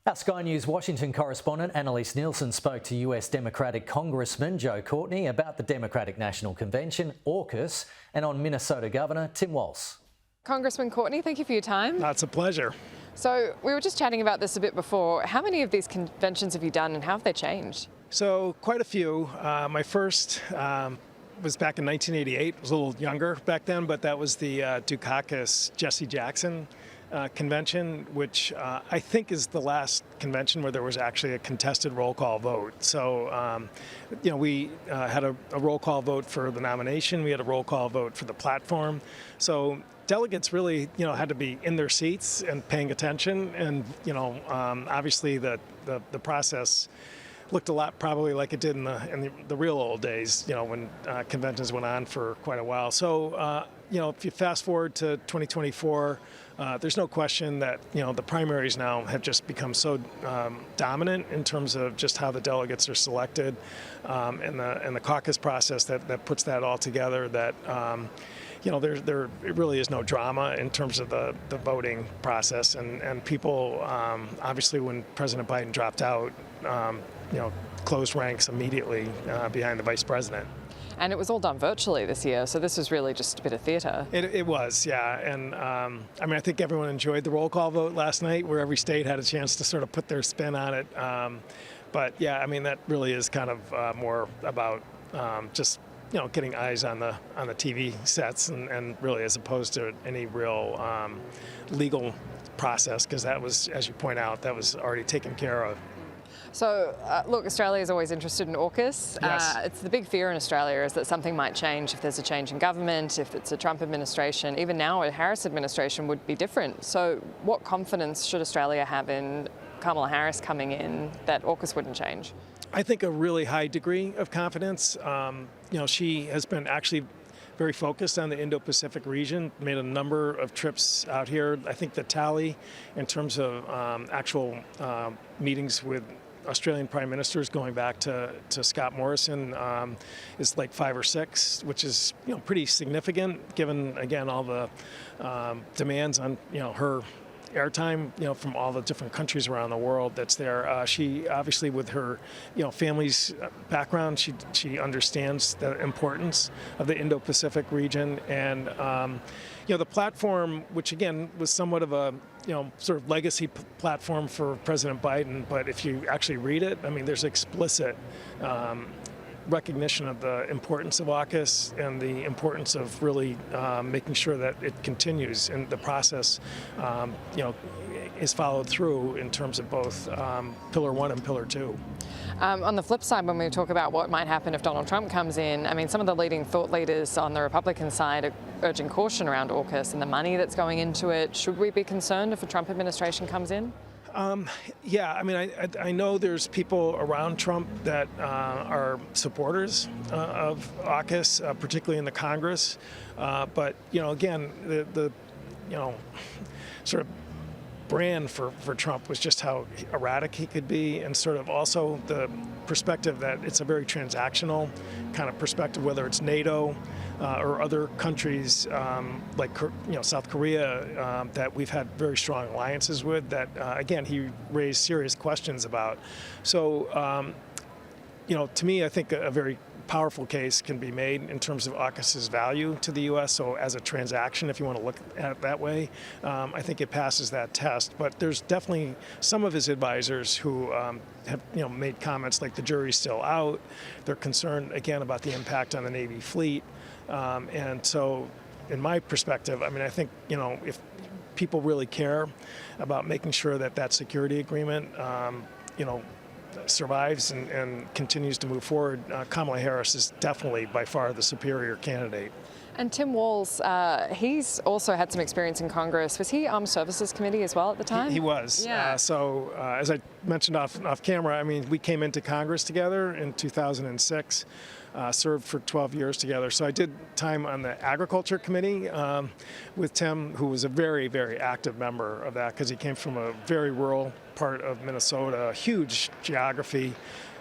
Our Sky News Washington correspondent Annalise Nielsen spoke to US Democratic Congressman Joe Courtney about the Democratic National Convention, AUKUS, and on Minnesota Governor Tim Walz. Congressman Courtney, thank you for your time. It's a pleasure. So we were just chatting about this a bit before. How many of these conventions have you done and how have they changed? So quite a few. My first was back in 1988. I was a little younger back then, but that was the Dukakis Jesse Jackson convention, which I think is the last convention where there was actually a contested roll call vote. So, we had a roll call vote for the nomination. We had a roll call vote for the platform. So delegates really, had to be in their seats and paying attention. And, obviously the process looked a lot probably like it did in the real old days, when conventions went on for quite a while. So, if you fast forward to 2024, there's no question that, the primaries now have just become so dominant in terms of just how the delegates are selected and the caucus process that puts that all together that, there really is no drama in terms of the voting process. And people, obviously, when President Biden dropped out, closed ranks immediately behind the vice president. And it was all done virtually this year, so this was really just a bit of theatre. It was, yeah. And I think everyone enjoyed the roll call vote last night, where every state had a chance to sort of put their spin on it. But yeah, that really is kind of more about just getting eyes on the TV sets, and really as opposed to any real legal process, because that was, as you point out, that was already taken care of. So, look, Australia is always interested in AUKUS. Yes. It's the big fear in Australia is that something might change if there's a change in government, if it's a Trump administration. Even now, a Harris administration would be different. So what confidence should Australia have in Kamala Harris coming in that AUKUS wouldn't change? I think a really high degree of confidence. She has been actually very focused on the Indo-Pacific region, made a number of trips out here. I think the tally in terms of actual meetings with Australian prime ministers going back to Scott Morrison is like 5 or 6, which is pretty significant given, again, all the demands on her airtime from all the different countries around the world that's there. She obviously, with her family's background, she understands the importance of the Indo-Pacific region, and the platform, which again was somewhat of a sort of legacy platform for President Biden, but if you actually read it, there's explicit recognition of the importance of AUKUS and the importance of really making sure that it continues and the process is followed through in terms of both Pillar 1 and Pillar 2. On the flip side, when we talk about what might happen if Donald Trump comes in, some of the leading thought leaders on the Republican side are urging caution around AUKUS and the money that's going into it. Should we be concerned if a Trump administration comes in? I know there's people around Trump that are supporters of AUKUS, particularly in the Congress. But again, the sort of brand for Trump was just how erratic he could be, and sort of also the perspective that it's a very transactional kind of perspective, whether it's NATO or other countries like South Korea that we've had very strong alliances with that, again, he raised serious questions about. So, to me, I think a very powerful case can be made in terms of AUKUS's value to the U.S. So as a transaction, if you want to look at it that way, I think it passes that test. But there's definitely some of his advisors who have made comments like the jury's still out. They're concerned, again, about the impact on the Navy fleet. And so in my perspective, I think, if people really care about making sure that security agreement, survives and continues to move forward, Kamala Harris is definitely by far the superior candidate. And Tim Walz, he's also had some experience in Congress. Was he Armed Services Committee as well at the time? He was. Yeah. As I mentioned off camera, we came into Congress together in 2006. Served for 12 years together. So I did time on the Agriculture Committee with Tim, who was a very, very active member of that because he came from a very rural part of Minnesota, huge geography,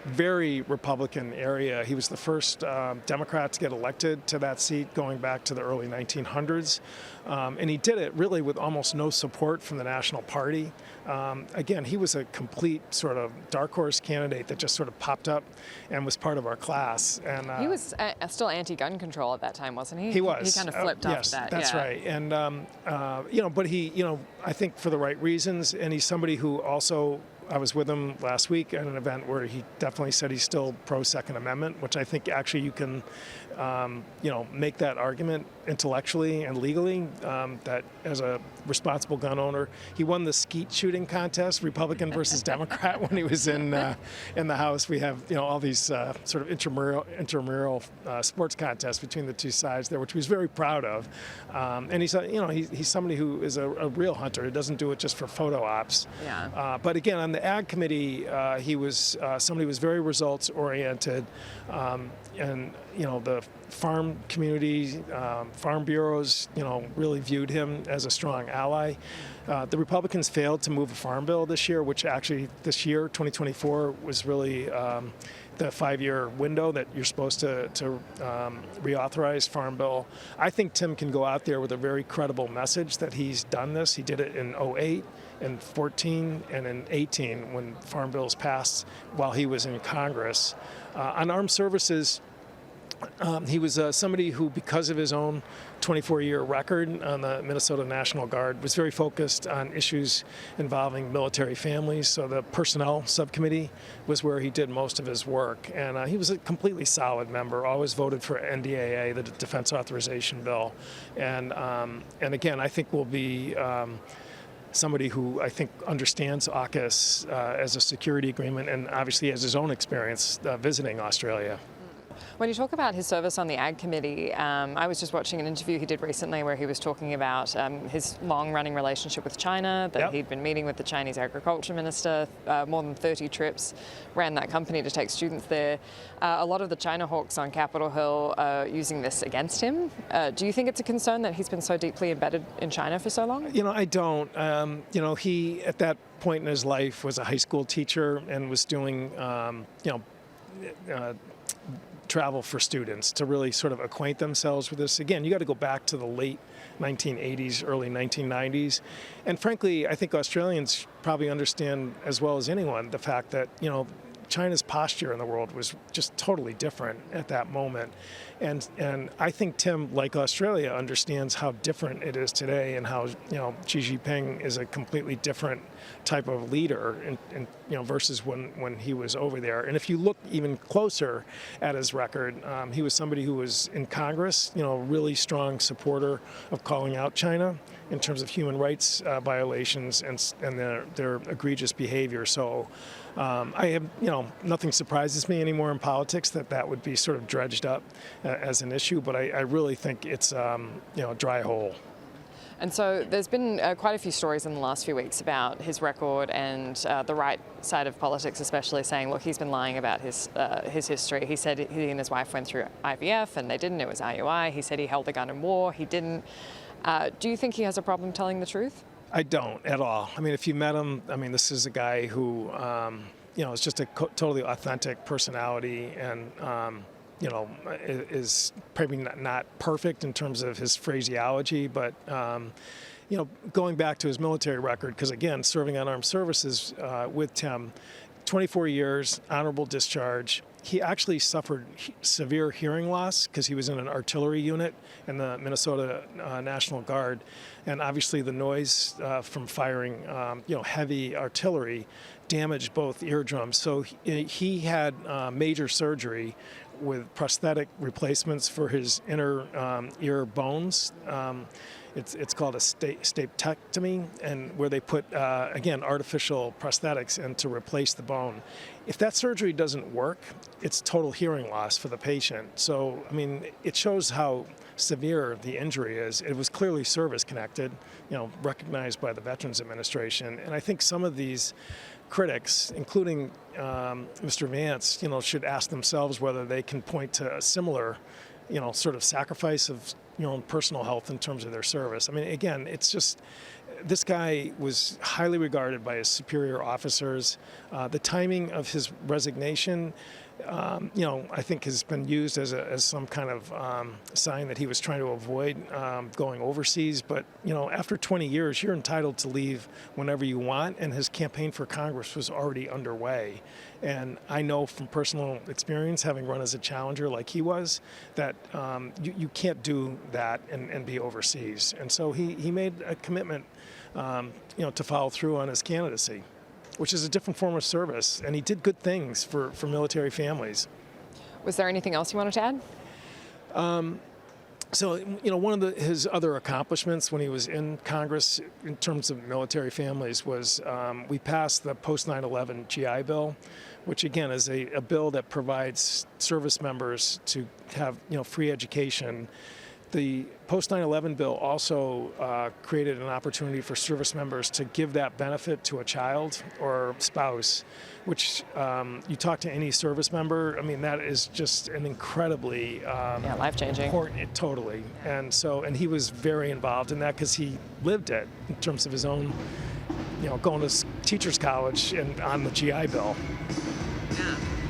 very Republican area. He was the first Democrat to get elected to that seat going back to the early 1900s. And he did it really with almost no support from the National Party. Again, he was a complete sort of dark horse candidate that just sort of popped up and was part of our class. And he was still anti-gun control at that time, wasn't he? He was. He kind of flipped after yes, that. That's yeah. right. And but he, I think for the right reasons. And he's somebody who also, I was with him last week at an event where he definitely said he's still pro-Second Amendment, which I think actually you can, make that argument intellectually and legally, that as a responsible gun owner, he won the skeet shooting contest, Republican versus Democrat, when he was in the House. We have, all these sort of intramural sports contests between the two sides there, which he was very proud of. And he's, he's somebody who is a real hunter. He doesn't do it just for photo ops. Yeah. But again, on the Ag Committee, he was somebody who was very results oriented, and the farm community, farm bureaus, really viewed him as a strong ally. The Republicans failed to move a farm bill this year, which actually this year, 2024, was really the 5-year window that you're supposed to reauthorize farm bill. I think Tim can go out there with a very credible message that he's done this. He did it in 2008. In 14 and in 18 when farm bills passed while he was in Congress. On armed services, he was somebody who, because of his own 24-year record on the Minnesota National Guard, was very focused on issues involving military families. So the Personnel Subcommittee was where he did most of his work. And he was a completely solid member, always voted for NDAA, the Defense Authorization Bill. And again, I think will be somebody who I think understands AUKUS as a security agreement and obviously has his own experience visiting Australia. When you talk about his service on the Ag Committee, I was just watching an interview he did recently where he was talking about his long-running relationship with China, that he'd been meeting with the Chinese agriculture minister, more than 30 trips, ran that company to take students there. A lot of the China hawks on Capitol Hill are using this against him. Do you think it's a concern that he's been so deeply embedded in China for so long? I don't. He, at that point in his life, was a high school teacher and was doing, travel for students to really sort of acquaint themselves with this. Again, you got to go back to the late 1980s, early 1990s. And frankly, I think Australians probably understand as well as anyone the fact that, China's posture in the world was just totally different at that moment. And I think Tim, like Australia, understands how different it is today and how, Xi Jinping is a completely different type of leader versus when he was over there. And if you look even closer at his record, he was somebody who was in Congress, really strong supporter of calling out China in terms of human rights violations and their egregious behavior. So I have, nothing surprises me anymore in politics that would be sort of dredged up as an issue, but I really think it's, a dry hole. And so there's been quite a few stories in the last few weeks about his record and the right side of politics especially saying, look, he's been lying about his history. He said he and his wife went through IVF and they didn't, it was IUI. He said he held a gun in war, he didn't. Do you think he has a problem telling the truth? I don't at all. I mean, if you met him, this is a guy who, is just a totally authentic personality and, is probably not perfect in terms of his phraseology, but, going back to his military record, because again, serving on armed services with Tim, 24 years, honorable discharge. He actually suffered severe hearing loss because he was in an artillery unit in the Minnesota National Guard. And obviously the noise from firing, heavy artillery damaged both eardrums. So he had major surgery with prosthetic replacements for his inner ear bones. It's called a stapectomy, and where they put, again, artificial prosthetics in to replace the bone. If that surgery doesn't work, it's total hearing loss for the patient. So, it shows how severe the injury is. It was clearly service-connected, recognized by the Veterans Administration. And I think some of these critics, including Mr. Vance, should ask themselves whether they can point to a similar, sort of sacrifice of, personal health in terms of their service. Again, it's just this guy was highly regarded by his superior officers. The timing of his resignation, I think has been used as some kind of sign that he was trying to avoid going overseas. But, after 20 years, you're entitled to leave whenever you want, and his campaign for Congress was already underway. And I know from personal experience, having run as a challenger like he was, that you can't do that and be overseas. And so he made a commitment, to follow through on his candidacy, which is a different form of service, and he did good things for military families. Was there anything else you wanted to add? So, one of his other accomplishments when he was in Congress in terms of military families was we passed the post 9/11 GI Bill, which again is a bill that provides service members to have free education. The post 9/11 bill also created an opportunity for service members to give that benefit to a child or spouse, which you talk to any service member, I mean, that is just an incredibly life-changing. important, totally. And he was very involved in that because he lived it in terms of his own, going to teachers college and on the GI Bill.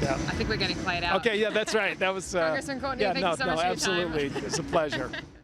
Yeah. I think we're getting played out. Okay, yeah, that's right. That was Congressman Courtney, thank you so much for your time. absolutely. It's a pleasure.